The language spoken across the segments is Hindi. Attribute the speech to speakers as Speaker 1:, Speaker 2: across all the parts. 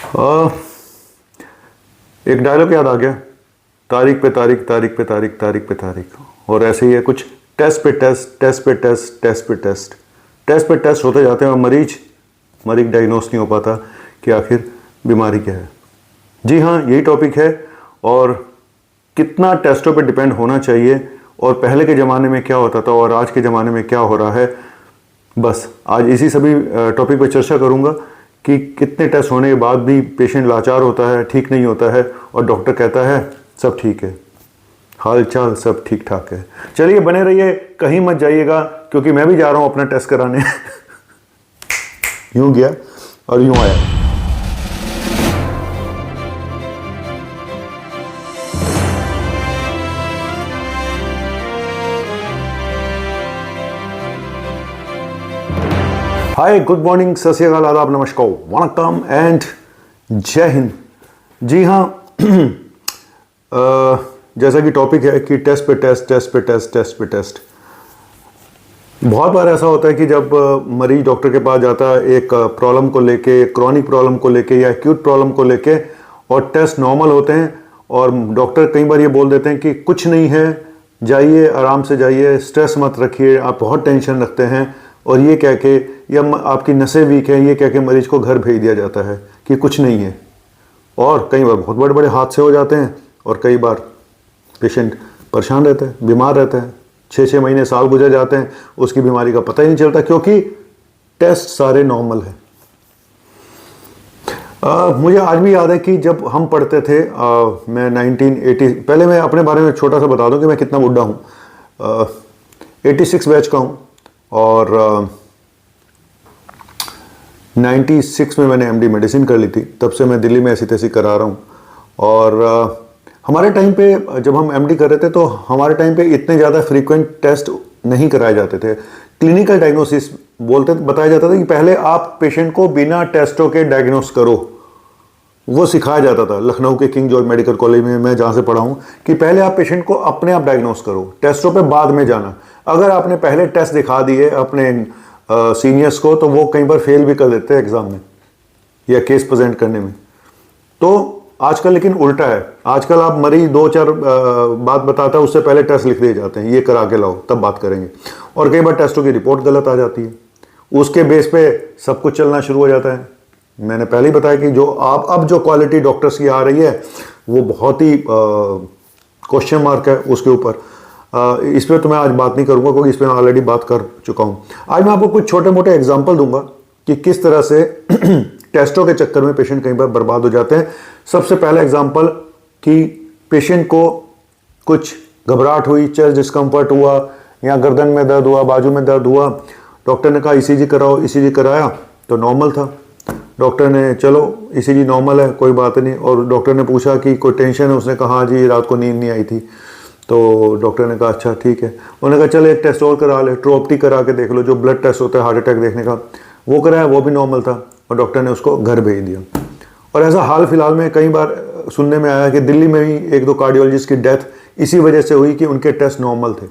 Speaker 1: आ, एक डायलॉग याद आ गया, तारीख पे तारीख, तारीख पे तारीख, तारीख पे तारीख। और ऐसे ही है कुछ, टेस्ट पे टेस्ट, टेस्ट पे टेस्ट, टेस्ट पे टेस्ट, टेस्ट पे टेस्ट होते जाते हैं और मरीज डायग्नोस नहीं हो पाता कि आखिर बीमारी क्या है। जी हाँ, यही टॉपिक है। और कितना टेस्टों पे डिपेंड होना चाहिए और पहले के ज़माने में क्या होता था और आज के ज़माने में क्या हो रहा है, बस आज इसी सभी टॉपिक पे चर्चा करूँगा कि कितने टेस्ट होने के बाद भी पेशेंट लाचार होता है, ठीक नहीं होता है और डॉक्टर कहता है सब ठीक है, हाल चाल सब ठीक ठाक है। चलिए बने रहिए, कहीं मत जाइएगा क्योंकि मैं भी जा रहा हूँ अपना टेस्ट कराने। यूं गया और यूं आया। हाय, गुड मॉर्निंग, सत श्री अकाल, आदाब, नमस्कार, वणक्कम एंड जय हिंद। जी हाँ, जैसा कि टॉपिक है कि टेस्ट पे टेस्ट, टेस्ट पे टेस्ट, टेस्ट पे टेस्ट। बहुत बार ऐसा होता है कि जब मरीज डॉक्टर के पास जाता है एक प्रॉब्लम को लेके, क्रॉनिक प्रॉब्लम को लेके या एक्यूट प्रॉब्लम को लेके, और टेस्ट नॉर्मल होते हैं और डॉक्टर कई बार ये बोल देते हैं कि कुछ नहीं है, जाइए आराम से जाइए, स्ट्रेस मत रखिए, आप बहुत टेंशन रखते हैं, और ये कह के या आपकी नसें वीक है ये कह के मरीज को घर भेज दिया जाता है कि कुछ नहीं है। और कई बार बहुत बड़े बड़े हादसे हो जाते हैं और कई बार पेशेंट परेशान रहता है, बीमार रहता है, 6-6 महीने, साल गुजर जाते हैं, उसकी बीमारी का पता ही नहीं चलता क्योंकि टेस्ट सारे नॉर्मल है। मुझे आज भी याद है कि जब हम पढ़ते थे, मैं 1980, पहले मैं अपने बारे में छोटा सा बता दूं कि मैं कितना बुढ़ा हूँ। 86 बैच का हूँ और 96 में मैंने एमडी मेडिसिन कर ली थी। तब से मैं दिल्ली में ऐसी तैसी करा रहा हूँ। और हमारे टाइम पे जब हम एमडी कर रहे थे तो हमारे टाइम पे इतने ज़्यादा फ्रीक्वेंट टेस्ट नहीं कराए जाते थे। क्लिनिकल डायग्नोसिस बताया जाता था कि पहले आप पेशेंट को बिना टेस्टों के डायग्नोस करो, वो सिखाया जाता था लखनऊ के किंग जॉर्ज मेडिकल कॉलेज में, मैं जहाँ से पढ़ा हूँ, कि पहले आप पेशेंट को अपने आप डायग्नोस करो, टेस्टों पे बाद में जाना। अगर आपने पहले टेस्ट दिखा दिए अपने सीनियर्स को तो वो कई बार फेल भी कर देते हैं एग्जाम में या केस प्रेजेंट करने में। तो आजकल लेकिन उल्टा है, आजकल आप मरीज 2-4 बात बताता है उससे पहले टेस्ट लिख दिए जाते हैं, ये करा के लाओ तब बात करेंगे। और कई बार टेस्टों की रिपोर्ट गलत आ जाती है, उसके बेस पे सब कुछ चलना शुरू हो जाता है। मैंने पहले ही बताया कि जो अब जो क्वालिटी डॉक्टर्स की आ रही है वो बहुत ही क्वेश्चन मार्क है उसके ऊपर। इस पर तो मैं आज बात नहीं करूंगा क्योंकि इस पर मैं ऑलरेडी बात कर चुका हूं। आज मैं आपको कुछ छोटे मोटे एग्जांपल दूंगा कि किस तरह से टेस्टों के चक्कर में पेशेंट कई बार बर्बाद हो जाते हैं। सबसे पहला एग्जांपल कि पेशेंट को कुछ घबराहट हुई, चेस्ट डिस्कम्फर्ट हुआ या गर्दन में दर्द हुआ, बाजू में दर्द हुआ, डॉक्टर ने कहा ईसीजी कराओ, ईसीजी कराया तो नॉर्मल था। डॉक्टर ने चलो ईसीजी नॉर्मल है, कोई बात नहीं। और डॉक्टर ने पूछा कि कोई टेंशन है, उसने कहा हाँ जी रात को नींद नहीं आई थी। तो डॉक्टर ने कहा अच्छा ठीक है। उन्होंने कहा चलो एक टेस्ट और करा ले, ट्रोप्टी करा के देख लो, जो ब्लड टेस्ट होता है हार्ट अटैक देखने का, वो कराया, वो भी नॉर्मल था और डॉक्टर ने उसको घर भेज दिया। और ऐसा हाल फिलहाल में कई बार सुनने में आया कि दिल्ली में भी 1-2 कार्डियोलॉजिस्ट की डेथ इसी वजह से हुई कि उनके टेस्ट नॉर्मल थे,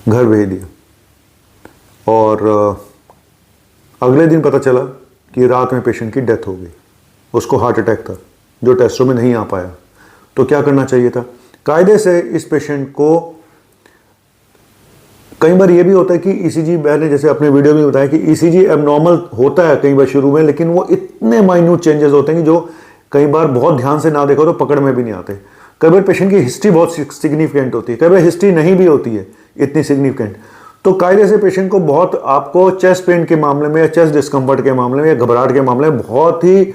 Speaker 1: घर भेज दिया। और अगले दिन पता चला कि रात में पेशेंट की डेथ हो गई, उसको हार्ट अटैक था जो टेस्टों में नहीं आ पाया। तो क्या करना चाहिए था? कायदे से इस पेशेंट को, कई बार ये भी होता है कि ईसीजी, मैंने जैसे अपने वीडियो में बताया कि ईसीजी एबनॉर्मल होता है कई बार शुरू में, लेकिन वो इतने माइन्यूट चेंजेस होते हैं कि जो कई बार बहुत ध्यान से ना देखो तो पकड़ में भी नहीं आते। कई बार पेशेंट की हिस्ट्री बहुत सिग्निफिकेंट होती है, कई बार हिस्ट्री नहीं भी होती है इतनी सिग्निफिकेंट। तो कायदे से पेशेंट को बहुत, आपको चेस्ट पेन के मामले में या चेस्ट डिस्कम्फर्ट के मामले में या घबराहट के मामले में बहुत ही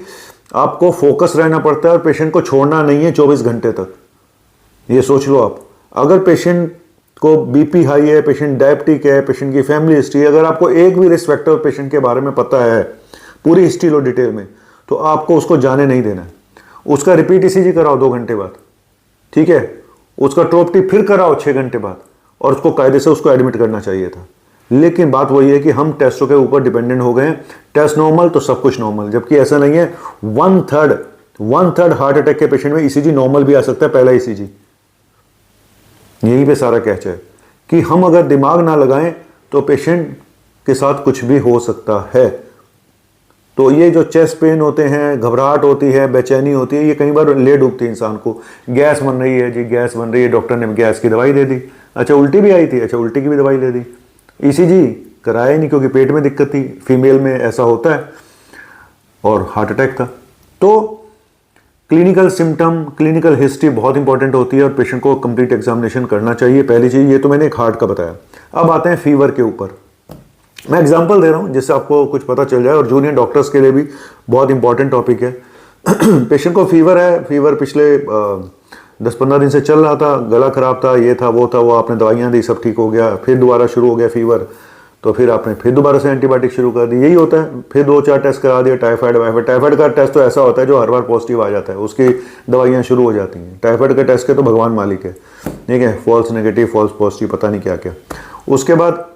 Speaker 1: आपको फोकस रहना पड़ता है और पेशेंट को छोड़ना नहीं है 24 घंटे तक। ये सोच लो आप, अगर पेशेंट को बीपी हाई है, पेशेंट डायबिटिक है, पेशेंट की फैमिली हिस्ट्री, अगर आपको एक भी रिस्क फैक्टर पेशेंट के बारे में पता है, पूरी हिस्ट्री लो डिटेल में, तो आपको उसको जाने नहीं देना है। उसका रिपीट ईसीजी कराओ 2 घंटे बाद, ठीक है, उसका ट्रोप्टी फिर कराओ 6 घंटे बाद, और उसको कायदे से उसको एडमिट करना चाहिए था। लेकिन बात वही है कि हम टेस्टों के ऊपर डिपेंडेंट हो गए हैं, टेस्ट नॉर्मल तो सब कुछ नॉर्मल, जबकि ऐसा नहीं है। 1/3 हार्ट अटैक के पेशेंट में ईसीजी नॉर्मल भी आ सकता है, पहला ईसीजी। यहीं पे सारा कैच है कि हम अगर दिमाग ना लगाएं तो पेशेंट के साथ कुछ भी हो सकता है। तो ये जो चेस्ट पेन होते हैं, घबराहट होती है, बेचैनी होती है, ये कई बार ले डूबती है इंसान को। गैस बन रही है जी, गैस बन रही है, डॉक्टर ने गैस की दवाई दे दी। अच्छा उल्टी भी आई थी, अच्छा उल्टी की भी दवाई दे दी। ईसीजी कराया ही नहीं क्योंकि पेट में दिक्कत थी, फीमेल में ऐसा होता है, और हार्ट अटैक था। तो क्लिनिकल सिम्टम, क्लिनिकल हिस्ट्री बहुत इंपॉर्टेंट होती है और पेशेंट को कंप्लीट एग्जामिनेशन करना चाहिए। पहली चीज़ ये तो मैंने एक हार्ट का बताया। अब आते हैं फीवर के ऊपर। मैं एग्जांपल दे रहा हूँ जिससे आपको कुछ पता चल जाए, और जूनियर डॉक्टर्स के लिए भी बहुत इंपॉर्टेंट टॉपिक है। पेशेंट को फीवर है, फीवर पिछले 10-15 दिन से चल रहा था, गला खराब था, ये था वो था, वो आपने दवाइयाँ दी, सब ठीक हो गया, फिर दोबारा शुरू हो गया फीवर, तो फिर आपने फिर दोबारा से एंटीबायोटिक शुरू कर दी। यही होता है, फिर 2-4 टेस्ट करा दिया, टाइफाइड वाइफाइड। टाइफाइड का टेस्ट तो ऐसा होता है जो हर बार पॉजिटिव आ जाता है, उसकी दवाइयाँ शुरू हो जाती हैं। टाइफाइड के टेस्ट के तो भगवान मालिक है, ठीक है, फॉल्स नेगेटिव, फॉल्स पॉजिटिव, पता नहीं क्या क्या। उसके बाद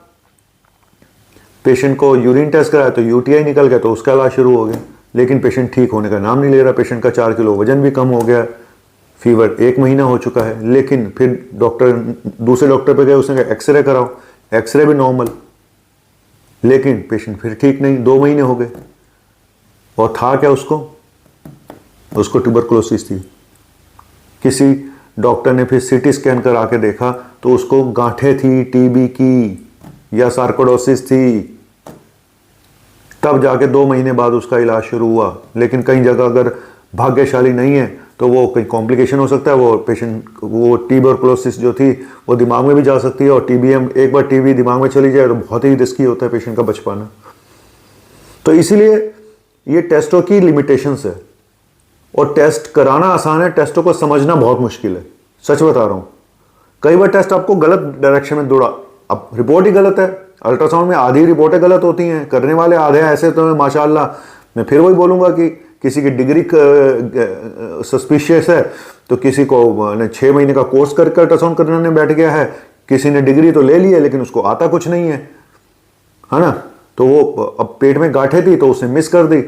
Speaker 1: पेशेंट को यूरिन टेस्ट कराया तो यूटीआई निकल गया, तो उसका इलाज शुरू हो गया। लेकिन पेशेंट ठीक होने का नाम नहीं ले रहा। पेशेंट का 4 किलो वजन भी कम हो गया, फीवर 1 महीना हो चुका है, लेकिन फिर दूसरे डॉक्टर पे गए, उसने कहा एक्सरे कराओ, एक्सरे भी नॉर्मल, लेकिन पेशेंट फिर ठीक नहीं। 2 महीने हो गए, और था क्या उसको ट्यूबरकुलोसिस थी। किसी डॉक्टर ने फिर सीटी स्कैन करा के देखा तो उसको गांठें थी टीबी की या सार्कोडोसिस थी। तब जाके 2 महीने बाद उसका इलाज शुरू हुआ। लेकिन कई जगह अगर भाग्यशाली नहीं है तो वो कहीं कॉम्प्लिकेशन हो सकता है, वो पेशेंट वो ट्यूबरकुलोसिस जो थी वो दिमाग में भी जा सकती है, और टीबीएम, एक बार टीबी दिमाग में चली जाए तो बहुत ही रिस्की होता है पेशेंट का बच पाना। तो इसीलिए ये टेस्टों की लिमिटेशंस है, और टेस्ट कराना आसान है, टेस्टों को समझना बहुत मुश्किल है। सच बता रहा हूँ, कई बार टेस्ट आपको गलत डायरेक्शन में दौड़ा, अब रिपोर्ट ही गलत है। अल्ट्रासाउंड में आधी रिपोर्टें गलत होती हैं, करने वाले आधे ऐसे तो माशाल्लाह। मैं फिर वही बोलूँगा कि किसी की डिग्री सस्पिशियस है तो किसी को 6 महीने का कोर्स करके अल्ट्रासाउंड करने बैठ गया है, किसी ने डिग्री तो ले ली है लेकिन उसको आता कुछ नहीं है ना। तो वो अब पेट में गांठें थी तो उसने मिस कर दी,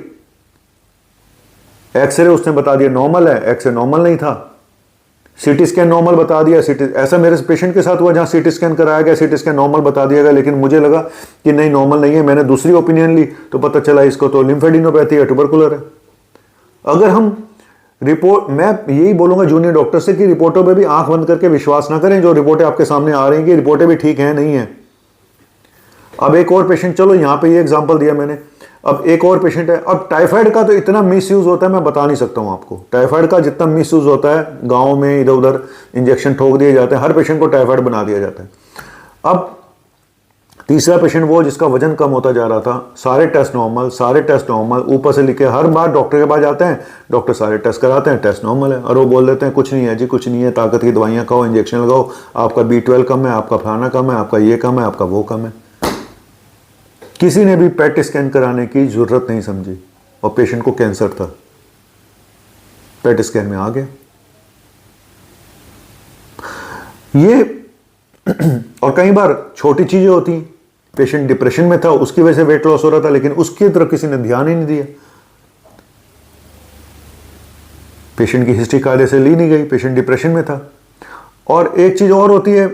Speaker 1: एक्सरे उसने बता दिया नॉर्मल है, एक्सरे नॉर्मल नहीं था, सीटी स्कैन नॉर्मल बता दिया। ऐसा मेरे पेशेंट के साथ हुआ जहां सीटी स्कैन कराया गया, सीटी स्कैन नॉर्मल बता दिया गया, लेकिन मुझे लगा कि नहीं नॉर्मल नहीं है। मैंने दूसरी ओपिनियन ली तो पता चला इसको तो लिम्फेडिनोपैथी है, ट्यूबरकुलर है। अगर हम रिपोर्ट, मैं यही बोलूंगा जूनियर डॉक्टर से कि रिपोर्टों पे भी आंख बंद करके विश्वास ना करें। जो रिपोर्टें आपके सामने आ रही हैं कि रिपोर्टें भी ठीक हैं नहीं है। अब एक और पेशेंट, चलो यहां पे ये एग्जांपल दिया मैंने, अब एक और पेशेंट है। अब टाइफाइड का तो इतना मिसयूज होता है मैं बता नहीं सकता हूं आपको। टाइफाइड का जितना मिसयूज होता है, गांव में इधर उधर इंजेक्शन ठोक दिए जाते हैं, हर पेशेंट को टाइफाइड बना दिया जाता है। अब तीसरा पेशेंट वो जिसका वजन कम होता जा रहा था, सारे टेस्ट नॉर्मल, सारे टेस्ट नॉर्मल, ऊपर से लिखे, हर बार डॉक्टर के पास जाते हैं, डॉक्टर सारे टेस्ट कराते हैं, टेस्ट नॉर्मल है, और वो बोल देते हैं कुछ नहीं है जी, कुछ नहीं है, ताकत की दवाइयाँ खाओ, इंजेक्शन लगाओ, आपका B12 कम है, आपका फलाना कम है, आपका ये कम है, आपका वो कम है। किसी ने भी पेट स्कैन कराने की जरूरत नहीं समझी, और पेशेंट को कैंसर था, पेट स्कैन में आ गया। ये और कई बार छोटी चीजें होती, पेशेंट डिप्रेशन में था, उसकी वजह से वेट लॉस हो रहा था, लेकिन उसकी तरफ किसी ने ध्यान ही नहीं दिया। पेशेंट की हिस्ट्री कायदे से ली नहीं गई, पेशेंट डिप्रेशन में था। और एक चीज और होती है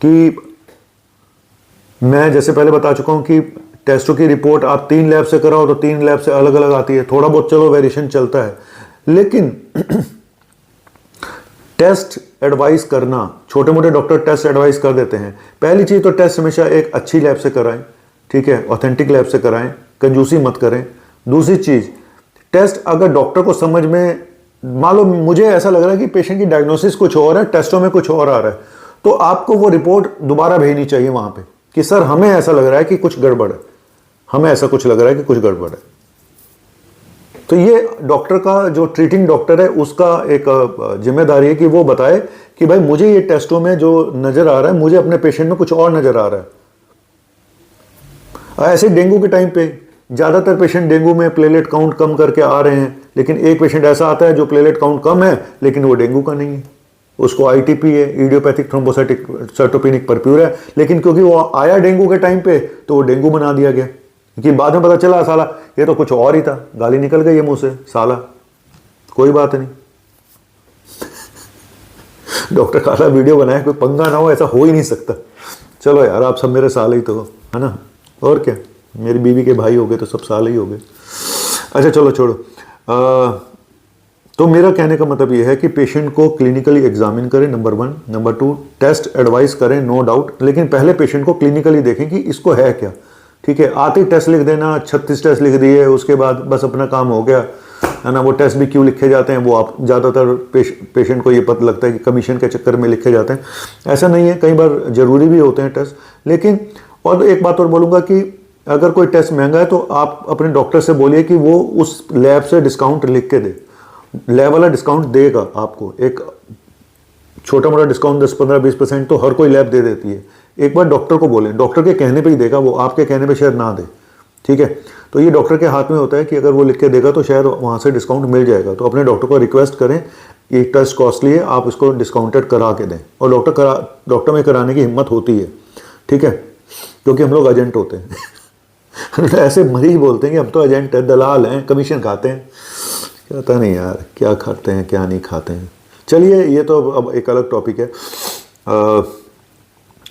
Speaker 1: कि मैं जैसे पहले बता चुका हूं कि टेस्टों की रिपोर्ट आप 3 लैब से कराओ तो 3 लैब से अलग अलग आती है। थोड़ा बहुत चलो वेरिएशन चलता है, लेकिन टेस्ट एडवाइस करना, छोटे मोटे डॉक्टर टेस्ट एडवाइस कर देते हैं। पहली चीज तो टेस्ट हमेशा एक अच्छी लैब से कराएं, ठीक है, ऑथेंटिक लैब से कराएं, कंजूसी मत करें। दूसरी चीज, टेस्ट अगर डॉक्टर को समझ में, मान लो मुझे ऐसा लग रहा है कि पेशेंट की डायग्नोसिस कुछ और है, टेस्टों में कुछ और आ रहा है, तो आपको वो रिपोर्ट दोबारा भेजनी चाहिए वहां पे कि सर हमें ऐसा लग रहा है कि कुछ गड़बड़ है, हमें ऐसा कुछ लग रहा है कि कुछ गड़बड़ है। तो ये डॉक्टर का, जो ट्रीटिंग डॉक्टर है, उसका एक जिम्मेदारी है कि वो बताए कि भाई मुझे ये टेस्टों में जो नजर आ रहा है, मुझे अपने पेशेंट में कुछ और नजर आ रहा है। ऐसे डेंगू के टाइम पे ज्यादातर पेशेंट डेंगू में प्लेलेट काउंट कम करके आ रहे हैं, लेकिन एक पेशेंट ऐसा आता है जो प्लेलेट काउंट कम है लेकिन वो डेंगू का नहीं है, उसको आईटीपी है, इडियोपैथिक थ्रोम्बोसाइटिक सर्टोपेनिक परप्यूर है, लेकिन क्योंकि वो आया डेंगू के टाइम पे तो वो डेंगू बना दिया गया, क्योंकि बाद में पता चला साला ये तो कुछ और ही था, गाली निकल गई है मुंह से, साला कोई बात नहीं। डॉक्टर काला वीडियो बनाया, कोई पंगा ना हो, ऐसा हो ही नहीं सकता। चलो यार, आप सब मेरे साले ही तो हो, है ना, और क्या। मेरी बीवी के भाई हो गए तो सब साल ही हो गए। अच्छा चलो छोड़ो। तो मेरा कहने का मतलब ये है कि पेशेंट को क्लिनिकली एग्जामिन करें, नंबर 1। नंबर 2, टेस्ट एडवाइस करें, नो डाउट, लेकिन पहले पेशेंट को क्लिनिकली देखें कि इसको है क्या। ठीक है, आते ही टेस्ट लिख देना, 36 टेस्ट लिख दिए, उसके बाद बस अपना काम हो गया, है ना। वो टेस्ट भी क्यों लिखे जाते हैं, वो आप ज़्यादातर पेशेंट को ये पता लगता है कि कमीशन के चक्कर में लिखे जाते हैं। ऐसा नहीं है, कई बार ज़रूरी भी होते हैं टेस्ट। लेकिन और एक बात और बोलूँगा कि अगर कोई टेस्ट महंगा है तो आप अपने डॉक्टर से बोलिए कि वो उस लैब से डिस्काउंट लिख के दे। लैब वाला डिस्काउंट देगा आपको, एक छोटा मोटा डिस्काउंट 10, 15, 20% तो हर कोई लैब दे देती है। एक बार डॉक्टर को बोलें, डॉक्टर के कहने पे ही देगा, वो आपके कहने पे शायद ना दे। ठीक है, तो ये डॉक्टर के हाथ में होता है कि अगर वो लिख के देगा तो शायद वहाँ से डिस्काउंट मिल जाएगा। तो अपने डॉक्टर को रिक्वेस्ट करें, ये टेस्ट कॉस्टली है, आप इसको डिस्काउंटेड करा के दें। और डॉक्टर में कराने की हिम्मत होती है। ठीक है, क्योंकि हम लोग एजेंट होते हैं ऐसे मरीज बोलते हैं कि हम तो एजेंट है, दलाल हैं, कमीशन खाते हैं। पता नहीं यार क्या खाते हैं क्या नहीं खाते हैं। चलिए, ये तो अब एक अलग टॉपिक है।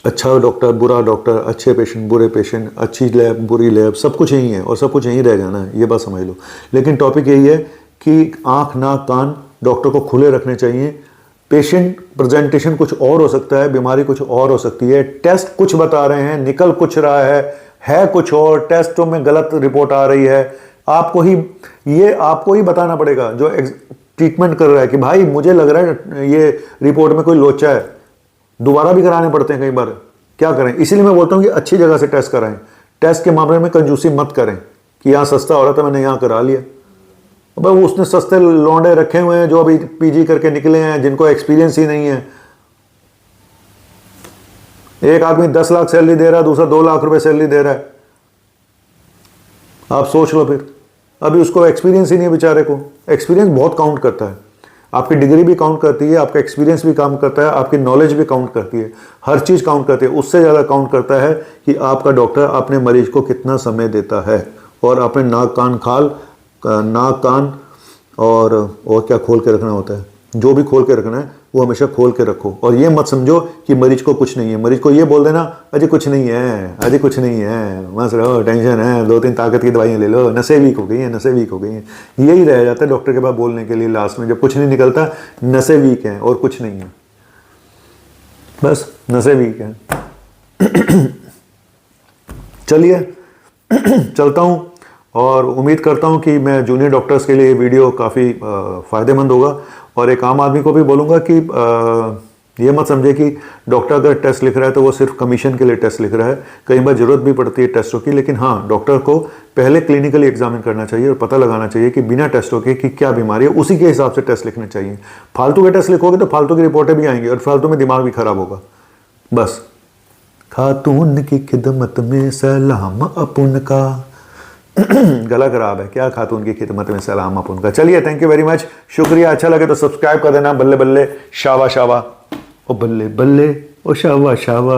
Speaker 1: अच्छा डॉक्टर, बुरा डॉक्टर, अच्छे पेशेंट, बुरे पेशेंट, अच्छी लैब, बुरी लैब, सब कुछ यही है और सब कुछ यहीं रह जाना है, ये बात समझ लो। लेकिन टॉपिक यही है कि आँख, नाक, कान डॉक्टर को खुले रखने चाहिए। पेशेंट प्रेजेंटेशन कुछ और हो सकता है, बीमारी कुछ और हो सकती है, टेस्ट कुछ बता रहे हैं, निकल कुछ रहा है कुछ और, टेस्टों में गलत रिपोर्ट आ रही है। आपको ही बताना पड़ेगा जो ट्रीटमेंट कर रहा है कि भाई मुझे लग रहा है ये रिपोर्ट में कोई लोचा है। दोबारा भी कराने पड़ते हैं कई बार, क्या करें। इसीलिए मैं बोलता हूँ कि अच्छी जगह से टेस्ट कराएं। टेस्ट के मामले में कंजूसी मत करें कि यहाँ सस्ता हो रहा था मैंने यहाँ करा लिया। अब उसने सस्ते लौंडे रखे हुए हैं जो अभी पीजी करके निकले हैं, जिनको एक्सपीरियंस ही नहीं है। एक आदमी 10 लाख सैलरी दे रहा है, दूसरा 2 लाख रुपए सैलरी दे रहा है। आप सोच लो फिर, अभी उसको एक्सपीरियंस ही नहीं है बेचारे को। एक्सपीरियंस बहुत काउंट करता है, आपकी डिग्री भी काउंट करती है, आपका एक्सपीरियंस भी काम करता है, आपकी नॉलेज भी काउंट करती है, हर चीज़ काउंट करती है। उससे ज़्यादा काउंट करता है कि आपका डॉक्टर अपने मरीज को कितना समय देता है और अपने नाक कान और क्या खोल के रखना होता है, जो भी खोल के रखना है वो हमेशा खोल के रखो। और ये मत समझो कि मरीज को कुछ नहीं है। मरीज को ये बोल देना अजय कुछ नहीं है, अजय कुछ नहीं है, मस्त रहो, टेंशन है, 2-3 ताकत की दवाइयाँ ले लो, नसें वीक हो गई हैं, नसें वीक हो गई हैं। यही रह जाता है डॉक्टर के पास बोलने के लिए लास्ट में, जब कुछ नहीं निकलता, नसें वीक हैं और कुछ नहीं है, बस नसें वीक हैं। चलिए चलता हूँ और उम्मीद करता हूँ कि मैं जूनियर डॉक्टर्स के लिए ये वीडियो काफ़ी फ़ायदेमंद होगा। और एक आम आदमी को भी बोलूँगा कि ये मत समझे कि डॉक्टर अगर टेस्ट लिख रहा है तो वो सिर्फ कमीशन के लिए टेस्ट लिख रहा है। कई बार ज़रूरत भी पड़ती है टेस्टों की, लेकिन हाँ, डॉक्टर को पहले क्लिनिकली एग्जामिन करना चाहिए और पता लगाना चाहिए कि बिना टेस्टों के कि क्या बीमारी है, उसी के हिसाब से टेस्ट लिखने चाहिए। फालतू के टेस्ट लिखोगे तो फालतू की रिपोर्टें भी आएंगी और फालतू में दिमाग भी खराब होगा। बस खातून की खिदमत में सलाम अपुन का गला खराब है क्या, खातून की खिदमत में सलाम आप उनका। चलिए, थैंक यू वेरी मच, शुक्रिया। अच्छा लगे तो सब्सक्राइब कर देना। बल्ले बल्ले शावा शावा, ओ बल्ले बल्ले, ओ शावा शावा।